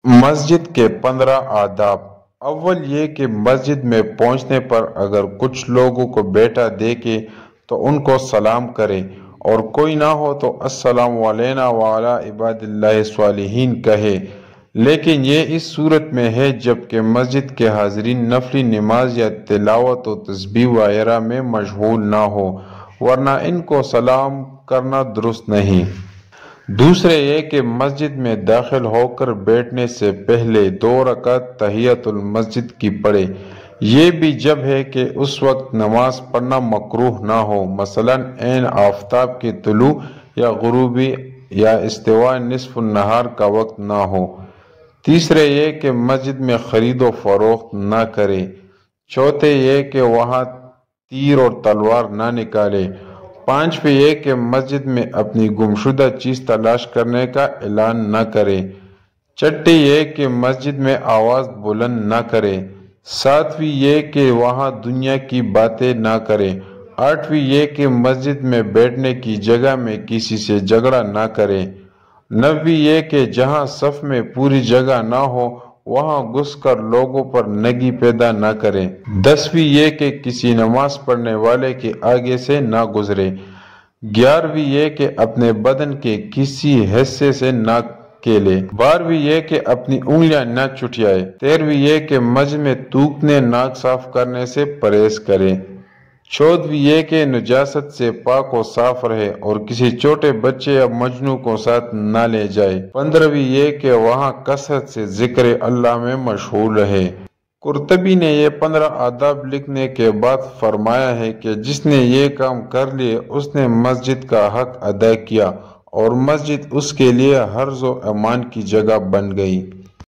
مسجد کے 15 آداب۔ اول یہ کہ مسجد میں پہنچنے پر اگر کچھ لوگوں کو بیٹھا دیکھے تو ان کو سلام کرے، اور کوئی نہ ہو تو السلام علینا وعلی عباد اللہ الصالحین کہے، لیکن یہ اس صورت میں ہے جبکہ مسجد کے حاضرین نفلی نماز یا تلاوت و تسبیح وغیرہ میں مشغول نہ ہو، ورنہ ان کو سلام کرنا درست نہیں۔ دوسرے یہ کہ مسجد میں داخل ہو کر بیٹھنے سے پہلے 2 رکعت تحیۃ المسجد کی پڑھے، یہ بھی جب ہے کہ اس وقت نماز پڑھنا مکروہ نہ ہو، مثلا عین آفتاب کے طلوع یا غروب یا استواء نصف النہار کا وقت نہ ہو۔ تیسرے یہ کہ مسجد میں خرید و فروخت نہ کرے۔ چوتھے یہ کہ وہاں تیر اور تلوار نہ نکالے۔ پانچویں یہ کہ مسجد میں اپنی گمشدہ چیز تلاش کرنے کا اعلان نہ کرے۔ چھٹی یہ کہ مسجد میں آواز بلند نہ کرے۔ ساتویں یہ کہ وہاں دنیا کی باتیں نہ کرے۔ آٹھویں یہ کہ مسجد میں بیٹھنے کی جگہ میں کسی سے جھگڑا نہ کرے۔ نویں یہ کہ جہاں صف میں پوری جگہ نہ ہو وہاں گھس کر لوگوں پر نگی پیدا نہ کرے۔ 10ویں یہ کہ کسی نماز پڑھنے والے کے آگے سے نہ گزرے۔ 11ویں یہ کہ اپنے بدن کے کسی حصے سے نہ کھیلے۔ 12ویں یہ کہ اپنی انگلیاں نہ چٹیائے۔ 13ویں یہ کہ مسجد میں تھوکنے ناک صاف کرنے سے پرہیز کرے۔ 14ویں یہ کہ نجاست سے پاک و صاف رہے اور کسی چھوٹے بچے یا مجنون کو ساتھ نہ لے جائے۔ 15ویں یہ کہ وہاں کثرت سے ذکر اللہ میں مشغول رہے۔ قرطبی نے یہ 15 آداب لکھنے کے بعد فرمایا ہے کہ جس نے یہ کام کر لیے اس نے مسجد کا حق ادا کیا اور مسجد اس کے لیے حرز و امان کی جگہ بن گئی۔